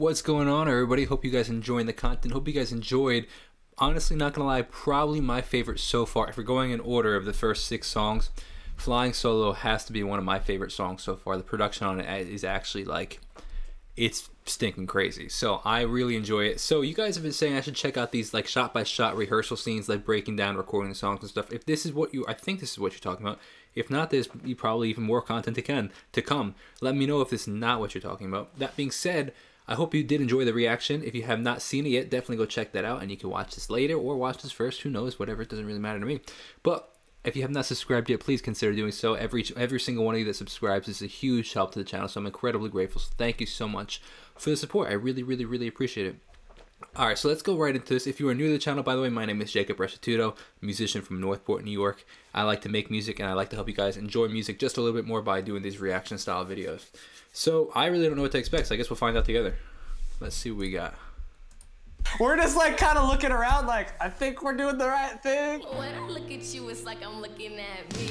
What's going on, everybody? Hope you guys enjoying the content. Hope you guys enjoyed. Honestly, not gonna lie, probably my favorite so far. If we're going in order of the first 6 songs, Flying Solo has to be one of my favorite songs so far. The production on it is actually like, it's stinking crazy. So I really enjoy it. So you guys have been saying I should check out these like shot-by-shot rehearsal scenes, like breaking down, recording the songs and stuff. If this is what I think this is what you're talking about. If not, there's probably even more content to come. Let me know if this is not what you're talking about. That being said, I hope you did enjoy the reaction. If you have not seen it yet, definitely go check that out, and you can watch this later or watch this first. Who knows? Whatever. It doesn't really matter to me. But if you have not subscribed yet, please consider doing so. Every single one of you that subscribes is a huge help to the channel, so I'm incredibly grateful. So thank you so much for the support. I really, really, really appreciate it. Alright, so let's go right into this. If you are new to the channel, by the way, my name is Jacob Restituto, musician from Northport, New York. I like to make music, and I like to help you guys enjoy music just a little bit more by doing these reaction style videos. So I really don't know what to expect, so I guess we'll find out together. Let's see what we got. We're just like kind of looking around like, I think we're doing the right thing. When I look at you, it's like I'm looking at me.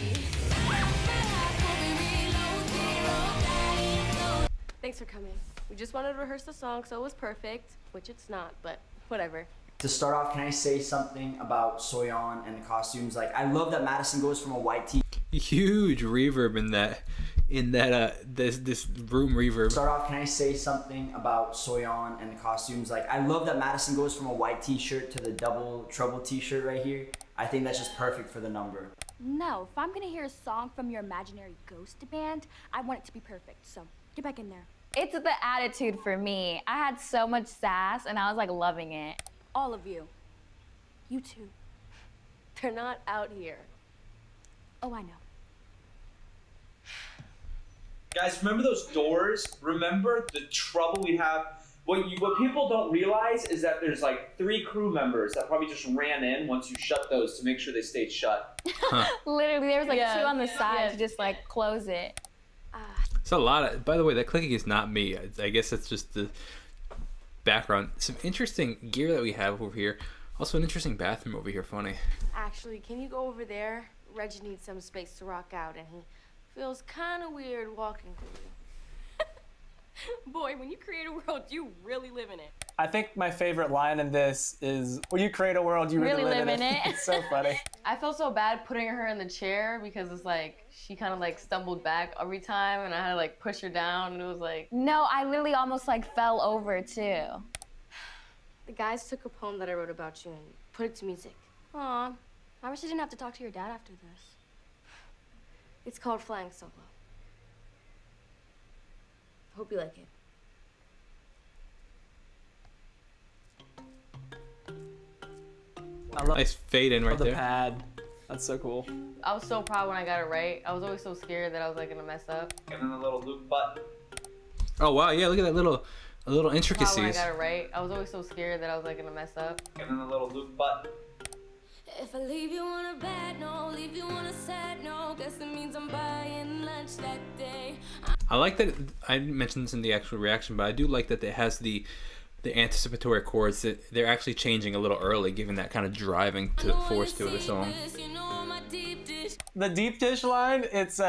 Thanks for coming. We just wanted to rehearse the song, so it was perfect, which it's not, but whatever. To start off, can I say something about Soyeon and the costumes? Like, I love that Madison goes from a white tee. Huge reverb in that this room reverb. Start off, can I say something about Soyeon and the costumes? Like, I love that Madison goes from a white t-shirt to the double trouble t-shirt right here. I think that's just perfect for the number. No, if I'm gonna hear a song from your imaginary ghost band, I want it to be perfect, so get back in there. It's the attitude for me. I had so much sass and I was like loving it. All of you. You too. They're not out here. Oh, I know. Guys, remember those doors? Remember the trouble we have? What people don't realize is that there's like 3 crew members that probably just ran in once you shut those to make sure they stayed shut. Huh. Literally, there was like 2 on the side to just like close it. It's a lot of, by the way, that clicking is not me. I guess it's just the background. Some interesting gear that we have over here. Also an interesting bathroom over here, funny. Actually, can you go over there? Reggie needs some space to rock out, and he feels kind of weird walking through you. Boy, when you create a world, you really live in it. I think my favorite line in this is, when you create a world, you really live in it. It's so funny. I felt so bad putting her in the chair because it's like, she kind of like stumbled back every time and I had to like push her down and it was like... No, I literally almost like fell over too. The guys took a poem that I wrote about you and put it to music. Aw, I wish I didn't have to talk to your dad after this. It's called Flying Solo. Hope you like it. I love Nice fade in right the there. pad. That's so cool. I was so proud when I got it right. I was always so scared that I was like gonna mess up. And then the little loop button. Oh wow, yeah, look at that little Proud when I intricacies. got it right. I was always so scared that I was like gonna mess up. And then the little loop button. If I leave you on a bad note, leave you on a sad note, guess it means I'm buying lunch that day. I like that I didn't mention this in the actual reaction, but I do like that it has the anticipatory chords that they're actually changing a little early, giving that kind of driving to force to the song. The deep dish line, it's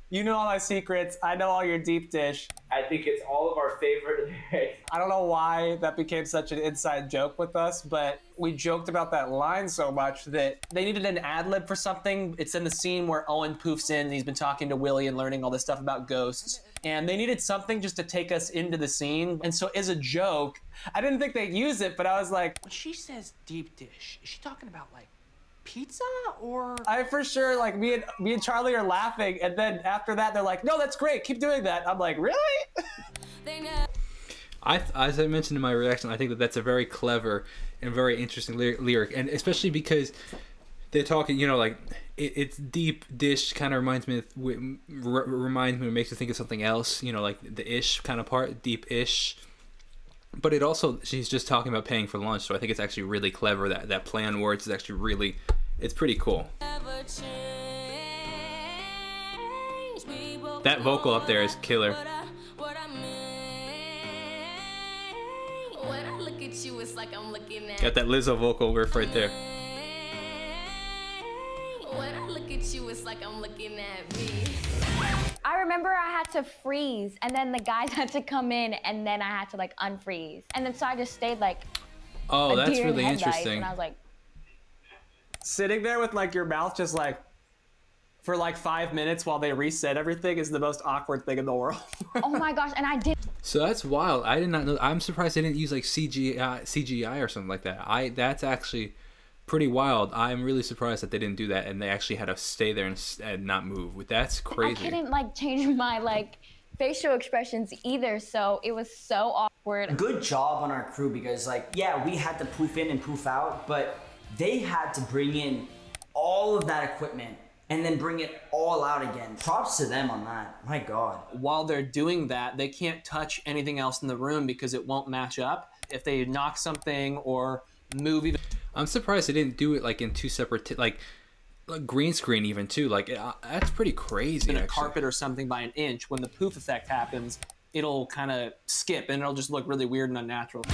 you know all my secrets, I know all your deep dish. I think it's all of our favorite lyrics. I don't know why that became such an inside joke with us, but we joked about that line so much that they needed an ad-lib for something. It's in the scene where Owen poofs in and he's been talking to Willie and learning all this stuff about ghosts. And they needed something just to take us into the scene. And so as a joke, I didn't think they'd use it, but I was like, When she says deep dish, is she talking about like pizza or? I for sure, like me and Charlie are laughing, and then after that they're like, no, that's great, keep doing that. I'm like, really? As I mentioned in my reaction, I think that that's a very clever and very interesting lyric, and especially because they're talking, you know, like it's deep dish kind of reminds me makes me think of something else, you know, like the ish kind of part, deep ish. But it also, she's just talking about paying for lunch, so I think it's actually really clever. That play on words is actually really, it's pretty cool. That vocal up there is killer. Got that Lizzo vocal riff right there. When I look at you, it's like I'm looking at me. I remember I had to freeze, and then the guys had to come in, and then I had to like unfreeze. And then so I just stayed like Oh, that's deer in really headlights, interesting. And I was like, Sitting there with like your mouth just like for like 5 minutes while they reset everything is the most awkward thing in the world. oh my gosh, and I did. So that's wild. I did not know. I'm surprised they didn't use like CGI or something like that. That's actually pretty wild. I'm really surprised that they didn't do that and they actually had to stay there and not move. That's crazy. I couldn't like change my like facial expressions either, so it was so awkward. Good job on our crew because like, yeah, we had to poof in and poof out, but they had to bring in all of that equipment and then bring it all out again. Props to them on that. My God. While they're doing that, they can't touch anything else in the room because it won't match up. If they knock something or move even... I'm surprised they didn't do it like in two separate, like green screen even too. Like that's pretty crazy. in a carpet or something by an inch, when the poof effect happens, it'll kind of skip and it'll just look really weird and unnatural.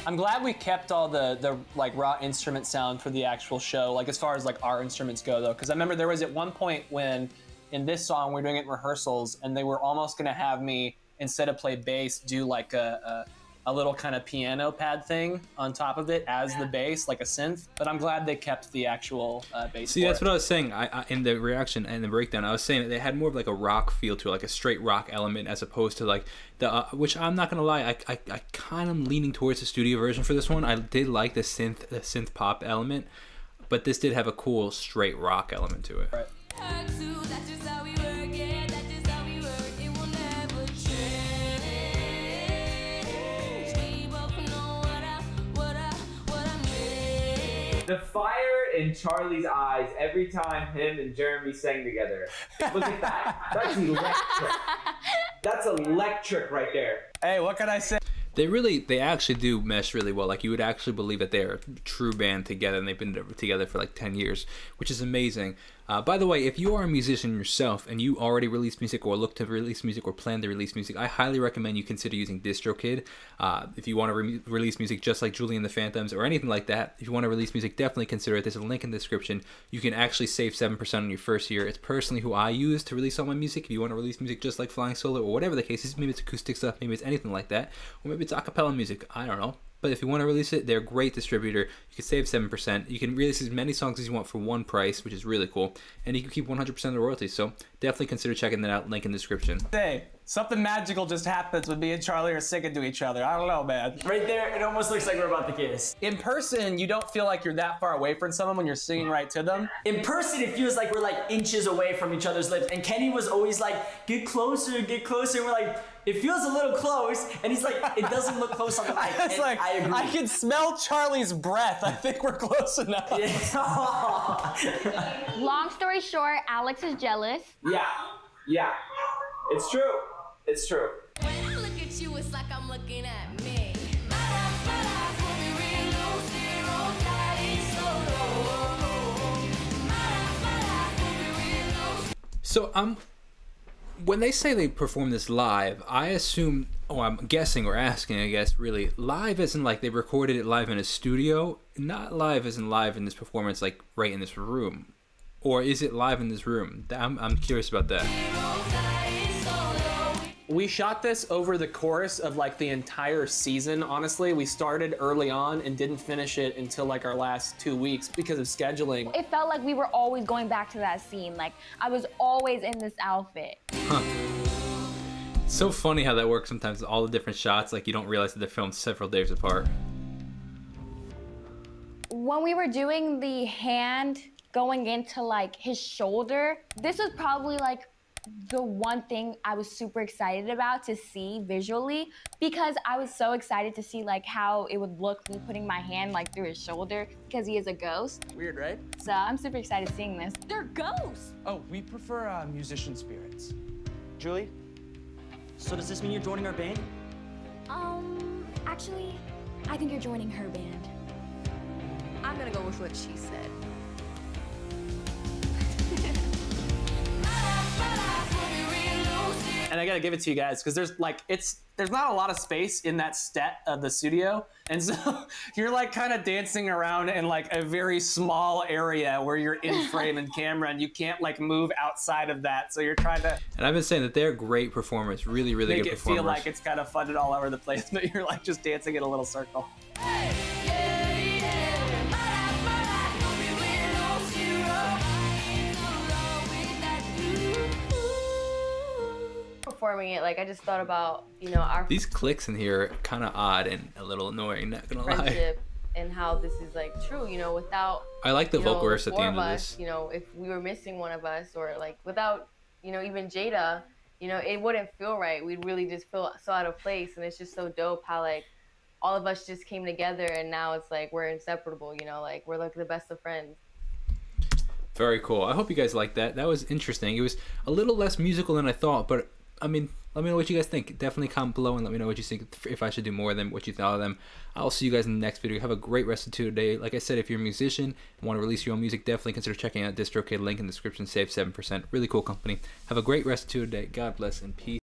I'm glad we kept all the like raw instrument sound for the actual show, like as far as like our instruments go though, because I remember there was at one point when in this song we're doing it in rehearsals and they were almost gonna have me, instead of play bass, do like a little kind of piano pad thing on top of it as the bass, like a synth. But I'm glad they kept the actual bass. See, that's what I was saying. I in the reaction and the breakdown, I was saying that they had more of like a rock feel to it, like a straight rock element, as opposed to like the which I'm not gonna lie, I kind of leaning towards the studio version for this one. I did like the synth pop element, but this did have a cool straight rock element to it. Right. The fire in Charlie's eyes every time him and Jeremy sang together. Look at that. That's electric. That's electric right there. Hey, what can I say? They actually do mesh really well. Like you would actually believe that they're a true band together, and they've been together for like 10 years, which is amazing. By the way, if you are a musician yourself and you already release music or look to release music or plan to release music, I highly recommend you consider using DistroKid. If you want to release music just like Julie and the Phantoms or anything like that, if you want to release music, definitely consider it. There's a link in the description. You can actually save 7% on your first year. It's personally who I use to release all my music. If you want to release music just like Flying Solo or whatever the case is, maybe it's acoustic stuff, maybe it's anything like that, or maybe it's a cappella music, I don't know. But if you want to release it, they're a great distributor. You can save 7%. You can release as many songs as you want for one price, which is really cool. And you can keep 100% of the royalties. So definitely consider checking that out. Link in the description. Hey, something magical just happens when me and Charlie are singing to each other. I don't know, man. Right there, it almost looks like we're about to kiss. In person, you don't feel like you're that far away from someone when you're singing right to them. In person, it feels like we're like inches away from each other's lips. And Kenny was always like, get closer, get closer. And we're like, it feels a little close. And he's like, it doesn't look close on the mic. It's like, I agree. I can smell Charlie's breath. I think we're close enough. Yeah. Long story short, Alex is jealous. Yeah. It's true. It's true. When I look at you, it's like I'm looking at me. So when they say they perform this live, I assume, I'm guessing or asking, I guess, really, live isn't like they recorded it live in a studio, not live isn't live in this performance, like right in this room. Or is it live in this room? I'm curious about that. We shot this over the course of like the entire season, honestly. We started early on and didn't finish it until like our last 2 weeks because of scheduling. It felt like we were always going back to that scene. Like I was always in this outfit. Huh. It's so funny how that works sometimes, all the different shots, like you don't realize that they're filmed several days apart. When we were doing the hand going into like his shoulder, this was probably like the one thing I was super excited about to see visually, because I was so excited to see like how it would look me putting my hand like through his shoulder, because he is a ghost. Weird, right? So I'm super excited seeing this. They're ghosts. Oh, we prefer musician spirits. Julie, so does this mean you're joining our band? Actually, I think you're joining her band. I'm gonna go with what she said. And I gotta give it to you guys, because there's like, there's not a lot of space in that set of the studio. And so you're like kind of dancing around in like a very small area where you're in frame and camera, and you can't like move outside of that. So you're trying to. And I've been saying that they're great performers, really, really make good it performers. feel like it's kind of funded all over the place, but you're like just dancing in a little circle. Performing it, like I just thought about, you know, our These clicks in here are kind of odd and a little annoying, not gonna lie. friendship and how this is like true, you know, without I like the you know, vocal verse at the four end of us, this. you know, if we were missing one of us, or like without, you know, even Jada, you know, it wouldn't feel right. We'd really just feel so out of place. And it's just so dope how like all of us just came together, and now it's like we're inseparable, you know, like we're like the best of friends. Very cool. I hope you guys liked that. That was interesting. It was a little less musical than I thought, but I mean, let me know what you guys think. Definitely comment below and let me know what you think, if I should do more of them, what you thought of them. I'll see you guys in the next video. Have a great Restituto day. Like I said, if you're a musician and want to release your own music, definitely consider checking out DistroKid. Link in the description. Save 7%. Really cool company. Have a great Restituto day. God bless and peace.